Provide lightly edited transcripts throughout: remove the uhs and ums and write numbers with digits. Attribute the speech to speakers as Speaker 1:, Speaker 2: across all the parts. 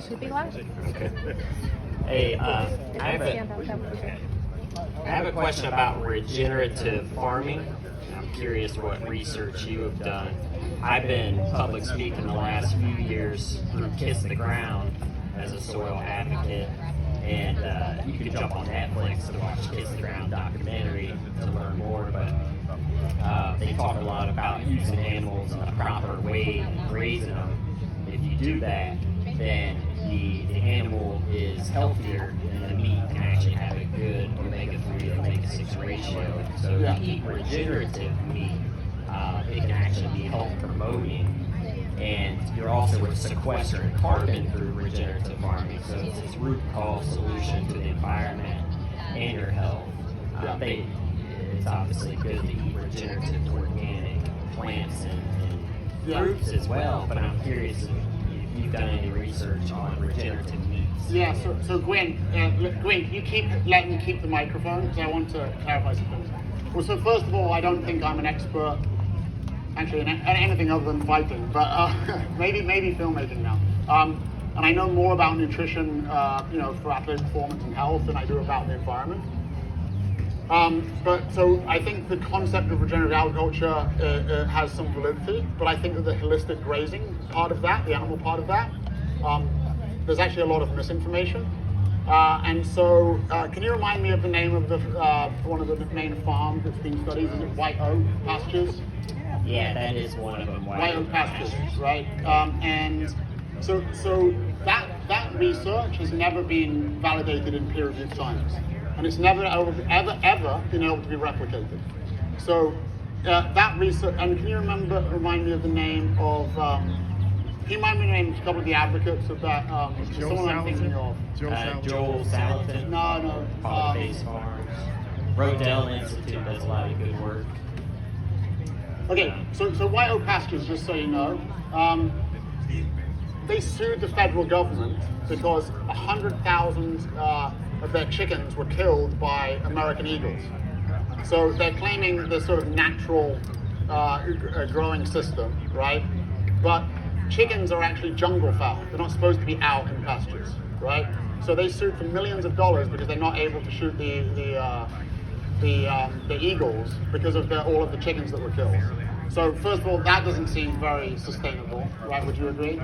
Speaker 1: to be like.
Speaker 2: Okay. Hey, I have a question about regenerative farming. I'm curious what research you have done. I've been public speaking the last few years through Kiss the Ground as a soil advocate, and you can jump on Netflix to watch Kiss the Ground documentary to learn more, but they talk a lot about using animals in the proper way and raising them. If you do that, then the animal is healthier and the meat can actually have a good omega-3 to omega-6 ratio. So if you eat regenerative meat, it can actually be health promoting, and you're also sequestering carbon through regenerative farming. So it's this root cause solution to the environment and your health. It's obviously good to eat regenerative organic plants and fruits as well, but I'm curious if you've done any research on regenerative meats.
Speaker 3: Yeah, so Gwen, can you let me keep the microphone, because I want to clarify some things. Well, so first of all, I don't think I'm an expert, actually, in anything other than fighting, but maybe filmmaking now. And I know more about nutrition, for athletic performance and health than I do about the environment. But so I think the concept of regenerative agriculture has some validity, but I think that the holistic grazing part of that, the animal part of that, there's actually a lot of misinformation. And so, can you remind me of the name of one of the main farms that's being studied? Is it White Oak Pastures?
Speaker 2: Yeah, that is one of them.
Speaker 3: White Oak Pastures, right? And so that research has never been validated in peer-reviewed science, and it's never ever been able to be replicated. So that research, and can you remind me of the name of? Can you remind me the name of a couple of the advocates of that? Someone I'm thinking of.
Speaker 2: Joel Salatin.
Speaker 3: No.
Speaker 2: Base Farms. Rodell Institute does a lot of good work.
Speaker 3: Okay, so White Oak Pastures, just so you know, they sued the federal government because 100,000 of their chickens were killed by American eagles. So they're claiming this sort of natural growing system, right? But chickens are actually jungle fowl. They're not supposed to be out in pastures, right? So they sued for millions of dollars because they're not able to shoot the eagles because of all of the chickens that were killed. So first of all, that doesn't seem very sustainable, right? Would you agree?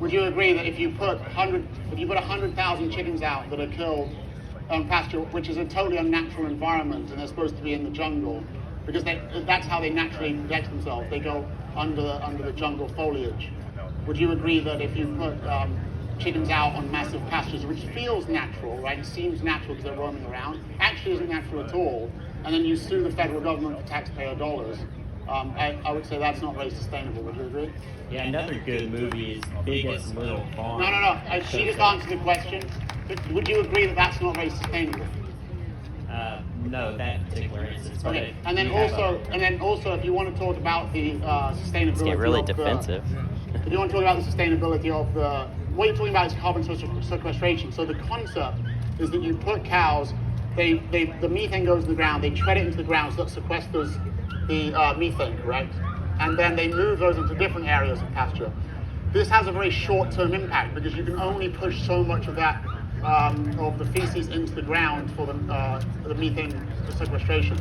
Speaker 3: Would you agree that if you put 100,000 chickens out that are killed on pasture, which is a totally unnatural environment, and they're supposed to be in the jungle, because that's how they naturally protect themselves. They go under the jungle foliage. Would you agree that if you put chickens out on massive pastures, which feels natural, right? It seems natural because they're roaming around, actually isn't natural at all, and then you sue the federal government for taxpayer dollars, I would say that's not very sustainable. Would you agree?
Speaker 2: Yeah, another good movie is Biggest Little Farm.
Speaker 3: No. She just answered the question. Would you agree that that's not very sustainable?
Speaker 2: No, that particular instance.
Speaker 3: Okay, and then also, if you want to talk about the sustainability,
Speaker 4: It's getting really defensive.
Speaker 3: If you want to talk about the sustainability of what you're talking about is carbon sequestration. So the concept is that you put cows, the methane goes in the ground, they tread it into the ground, so that sequesters the methane, right? And then they move those into different areas of pasture. This has a very short-term impact because you can only push so much of that of the feces into the ground for the methane sequestration.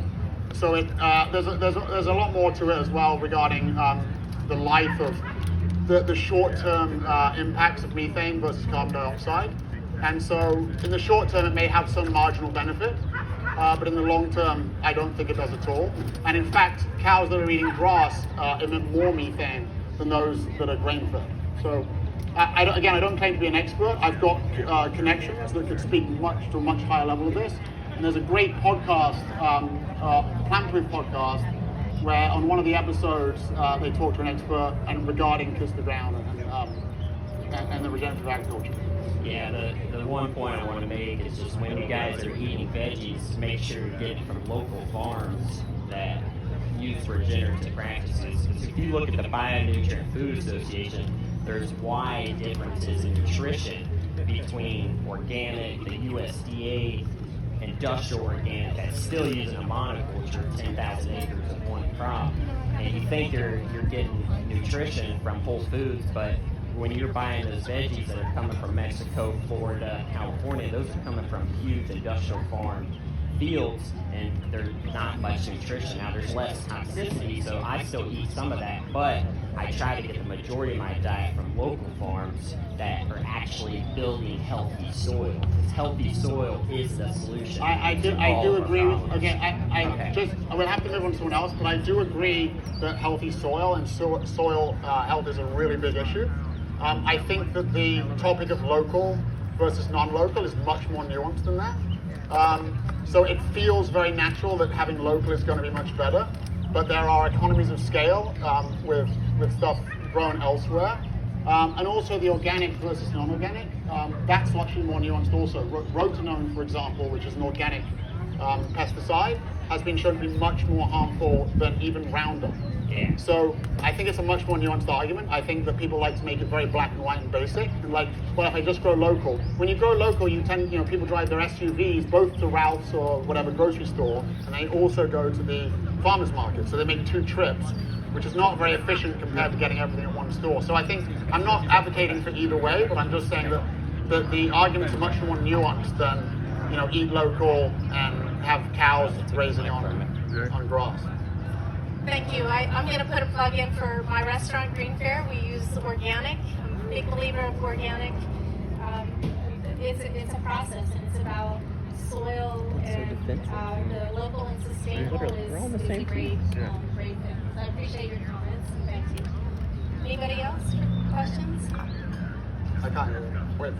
Speaker 3: So there's a lot more to it as well regarding the life of the short-term impacts of methane versus carbon dioxide. And so in the short term, it may have some marginal benefit, but in the long term, I don't think it does at all. And in fact, cows that are eating grass emit more methane than those that are grain-fed. So I don't claim to be an expert. I've got connections that could speak to a much higher level of this. And there's a great podcast, Planetary podcast, where on one of the episodes they talk to an expert and regarding Kiss the Ground and the regenerative agriculture.
Speaker 2: Yeah, the one point I want to make is just when you guys are eating veggies, make sure you're getting from local farms that use regenerative practices. Because if you look at the Bionutrient Food Association, there's wide differences in nutrition between organic, the USDA, industrial organic that's still using a monoculture, 10,000 acres of one crop, and you think you're getting nutrition from Whole Foods, but when you're buying those veggies that are coming from Mexico, Florida, California, those are coming from huge industrial farm fields, and there's not much nutrition. Now there's less toxicity, so I still eat some of that, but I try to get the majority of my diet from local farms that are actually building healthy soil. Because healthy soil is the solution.
Speaker 3: I do agree with, again, I will have to move on to someone else, but I do agree that healthy soil and soil health is a really big issue. I think that the topic of local versus non-local is much more nuanced than that. So it feels very natural that having local is going to be much better, but there are economies of scale with stuff grown elsewhere. And also the organic versus non-organic, that's actually more nuanced also. Rotenone, for example, which is an organic pesticide, has been shown to be much more harmful than even Roundup.
Speaker 2: Yeah.
Speaker 3: So I think it's a much more nuanced argument. I think that people like to make it very black and white and basic. And like, well, if I just grow local. When you grow local, people drive their SUVs both to Ralph's or whatever grocery store, and they also go to the farmer's market. So they make 2 trips, which is not very efficient compared to getting everything at one store. So I think I'm not advocating for either way, but I'm just saying that the arguments are much more nuanced than, eat local and have cows grazing on grass.
Speaker 1: Thank you. I'm going to put a plug in for my restaurant, Green Fare. We use organic. I'm a big believer of organic. It's a process, and it's about soil, and the local and sustainable is a great thing. So I appreciate your comments. Thank you. Anybody else? Questions?
Speaker 3: I can't hear you.